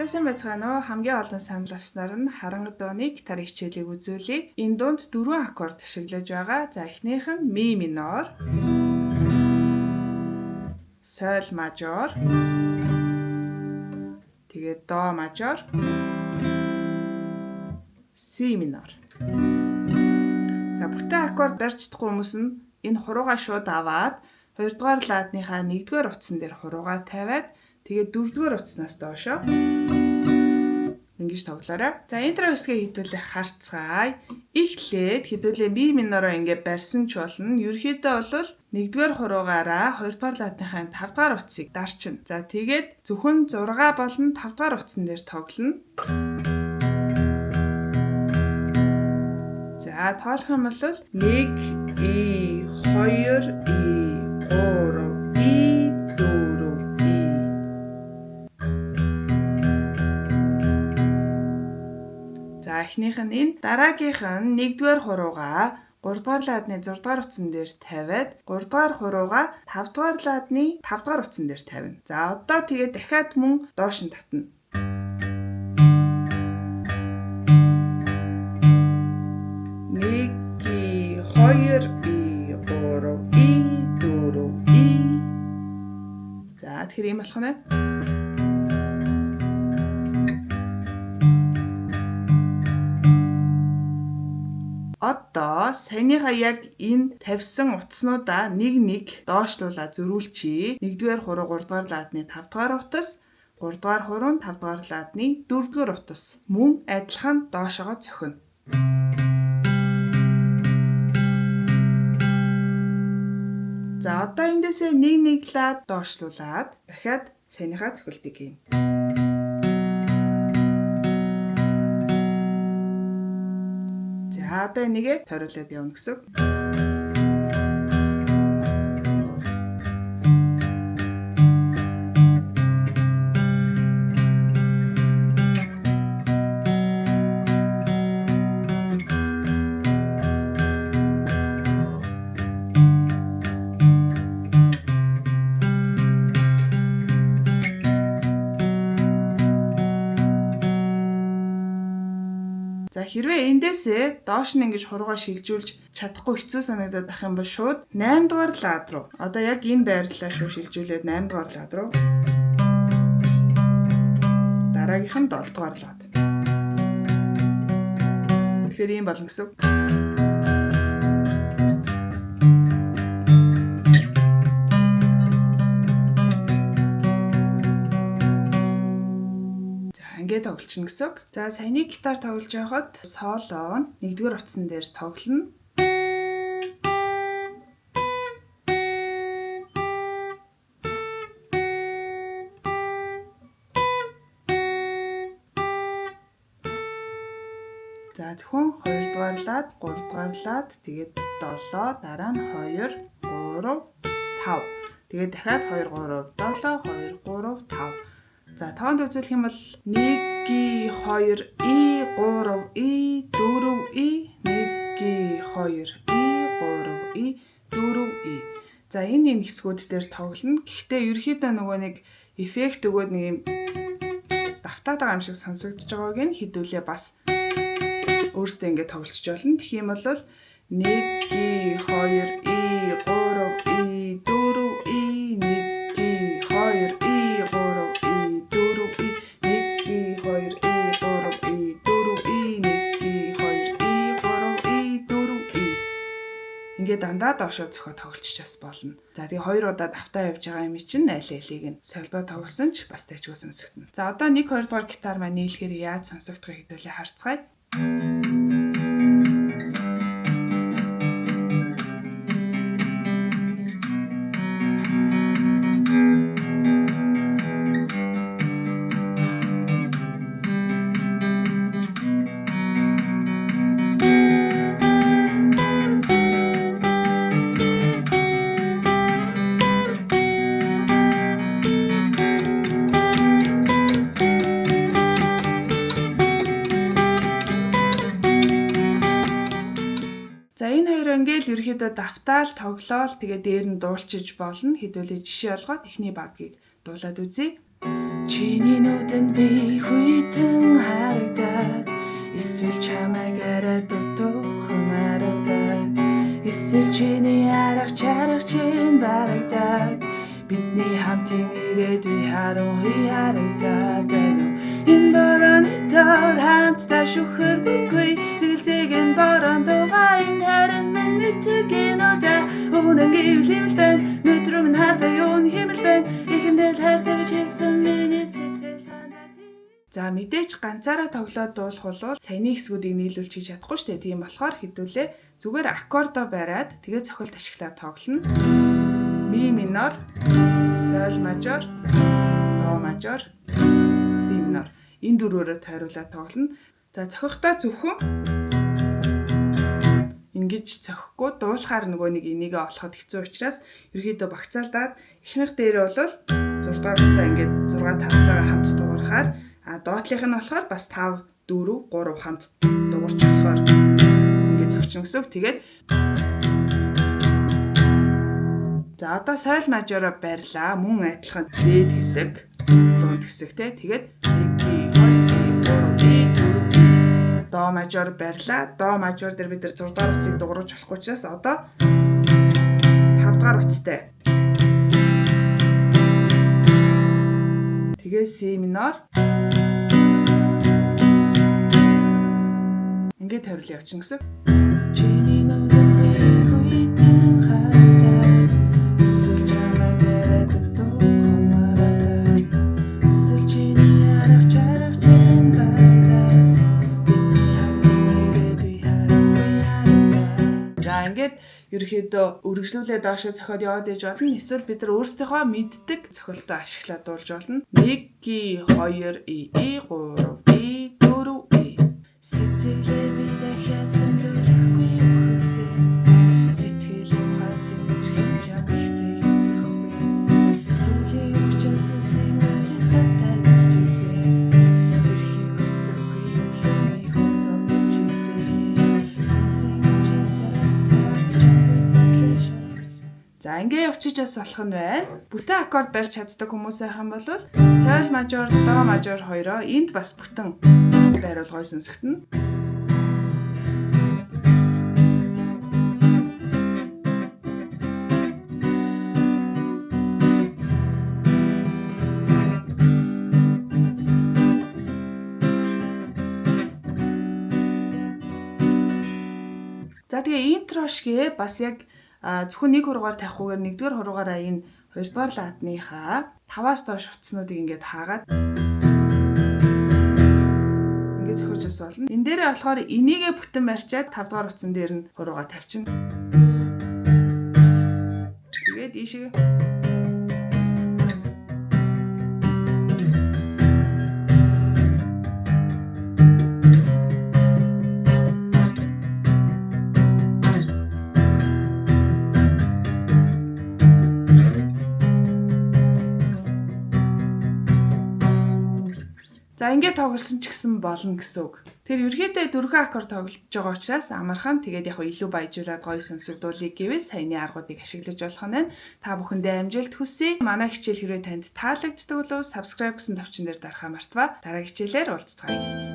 Тасан байцгаана уу хамгийн олон санал авснаар нь харангуй дууны гитар хичээлийг үзүүлье. Энэ дуунд 4 аккорд ашиглаж байгаа. За эхнийх нь ми минор, соль мажор, тэгээд до мажор, си минор. За бүтэн аккорд барьж чадахгүй хүмүүс нь энэ хуруугаа шууд аваад 2 дугаар ладныхаа 1 дугаар утсан дээр хуруугаа тавиад тэгээд 4 дугаар утснаас доошо ингэж тоглоорой. За интро хэсгээ хідүүлэх харцгаая. Эхлээд хідүүлээ ми минороо ингэ барьсан ч болно. Ерөнхийдөө бол 1 дугаар хуруугаараа 2 дугаар ладныхаа 5 дугаар утсыг дарчин. За тэгээд зөвхөн 6 болон 5 дугаар утсан дээр тоглоно. За тоолох юм бол 1 и 2 и 3 и 4 и. За эхнийх нь энэ, дараагийнх нь 1 дугаар хуруугаа 3 дугаар ладны 6 дугаар утсан дээр тавиад 3 дугаар хуруугаа 5 дугаар ладны 5 дугаар утсан дээр тавина. За одоо тэгээд дахиад мөн доош нь татна. 2 и 3 и 4 и. За тэгэхээр ийм болох нь. Одоо саяныхаа яг энэ тавьсан утаснуудаа нэг доошлуулаад зөрүүлчихье. 1 дугаар хуруу 3 дугаар ладны 5 дугаар утас, 3 дугаар хуруу 5 дугаар ладны 4 дугаар утас мөн адилхан доошогоо цохино. За одоо эндээсээ нэг лад доошлуулад дахиад саяныхаа цохилтыг хийн. За одоо энийгээ тойруулаад явна гэсэн. За хэрвээ эндээсээ доош нь ингэж хуруугаа шилжүүлж чадахгүй хэцүү санагдаад ах юм бол шууд 8 дугаар лад руу. Одоо яг энэ байрлалаа шүү шилжүүлээд 8 дугаар лад руу. Дараагийнх нь 7 дугаар лад. Тэгэхээр ийм болно гэсэн. Ингээд тоглолчихно гэсэн. За саяны гитар тоглож байхад соло нь 1 дугаар утсан дээр тоглоно. За зөвхөн 2 дугаар лад, 3 дугаар лад, тэгээд 7, дараа нь 2, 3, 5. Тэгээд дахиад 2, 3, 7, 2, 3, 5. За тоонд үзүүлэх юм бол 1 и 2 и 3 и 4 и 1 и 2 и 3 и 4 и. За энэ хэсгүүд дээр тоглоно. Гэхдээ ерөөхдөө нөгөө нэг эффект өгөөд нэг юм давтаад байгаа юм шиг сонсогдож байгааг нь хідүүлээ бас өөрөөсөө ингэ тоглолцож болно. Тэгэх юм бол 1 и 2 и 3 и 4 и 1 и 2 и 3 и 4 и 1 и 2 и 3 и 4 и 1 и 2 и 3 и 4 и. Ингээ дандаа доошоо зөхөө тоглолцож болно. За тэгээ 2 удаа давтаа явж байгаа юм чинь аль алийг нь солбоо тоглосон ч бас тайчгүй сонсогдно. За одоо 1 2 дугаар гитар маань нийлэхээр яаж сонсогдохыг хэдүүлээ харцгаая. Ингээл ерөөхдөө давтаал тоглоол тэгээ дээр нь дуулчиж болно. Хэдүүлээ жишээ олгоод эхний багийг дуулаад үзье. Чиний нүдэнд би хүйтэн харагдаад эсвэл чамайг арай дутуухан харагдаад эсвэл чиний арга чарга чин барагдаад бидний хамтын ирээдүй харуу харагдаад байна уу? Энэ борооны тоор хамтдаа шүхэргүй хэрэгцээг нь борон дугаан харин миний тэгэнүүдэ өнөн гэвэл хэмэл байна нүдрүү минь хардаа юун хэмэл байна ихэндээ хайртай гэж хэлсэн миний сэтгэл хандаа. За мэдээж ганцаараа тоглоод дуулах бол саяны хэсгүүдийг нийлүүлж хийж чадахгүй шүү дээ. Тийм болохоор хэдүүлээ зүгээр аккордоо бариад тэгээ цохилт ашиглаад тоглоно. Ми минор, соль мажор, до мажор, си минор. Энэ дөрвөөрөө тойруулаад тоглоно. За цохихдоо зөвхөн ингэж цохихгүй дуулахаар нөгөө нэг энийгээ олоход хэцүү учраас ерөөдөө багцаалдаад эхнийх дээр бол 6 дахь хуудасаа ингээд 6 5-тайгаа хамт дуурахаар доотлих нь болохоор бас 5 4 3 хамт дуурч болохоор ингээд зогчин гэсэн үг. Тэгээд за одоо соль мажороо барьлаа. Мөн адилхан дээд хэсэг, дунд хэсэг те. Тэгээд 1 2 3 4 до мажор барьлаа. До мажор дээр бид нар 6 дахь утсыг дуурч болохгүй учраас одоо 5 дахь утастай. Тэгээ си минор. Ингээд тавил явчихна гэсэн. Чиний нүдэн би хүйтэн харагдаад эсвэл чамайг арай дутуухан харагдаад эсвэл чиний арга чарга чин барагдаад бидний хамтын ирээдүй харагдаад. За ингээд ерөөхдөө үргэлжлүүлээ доошо зохиод яваад иж болно. Эсвэл бид нар өөрсдийнхөө мэддэг цохилтоо ашиглаад дуулж болно. 1 2 3 4 сэтгэлээ би дахиад сэмлүүлэхгүй өгсөн. Сэтгэлийн ухаасан хэрэг юм ихтэй өсөхгүй. Сүлийн хүчин сүнсийн сэтгэлтэй дэсчээсээ. Сэрхий гүстэхгүй өглөөний хөдөө нэмчээсээ. Сүнсийн хүчин сарцаад чамд бодлоо. За ингээ явчихаж болох нь байна. Бүтэн аккорд барьж чаддаг хүмүүс байх юм бол соль мажор, до мажор хоёроо энд бас бүтэн байруул гой сонсогдно. За тэгээ интро шигээ бас яг зөвхөн нэг хуруугаар тавихгүйгээр нэгдүгээр хуруугаараа энэ хоёрдугаар ладныхаа 5-аас доош утаснуудыг ингээд хаагаад ингээд зохиож ус болно. Энэ дээрээ болохоор энийгээ бүтэн барьчаад 5 дугаар утсан дээр нь хуруугаа тавьчихна. Тэгээд ийшээ за ингээд тоглосон ч гэсэн болно гэсэн үг. Тэр ерөөдөө дөрвөн аккорд тоглож байгаа учраас амархан тэгээд яг илүү баяжуулаад гоё сонсогдуулъя гэвэл саяны аргуудыг ашиглаж болох нь. Та бүхэндээ амжилт хүсье. Манай хичээл хэрвээ танд таалагддаг бол subscribe гэсэн товчон дээр дарахаа мартава. Дараагийн хичээлээр уулзцгаая.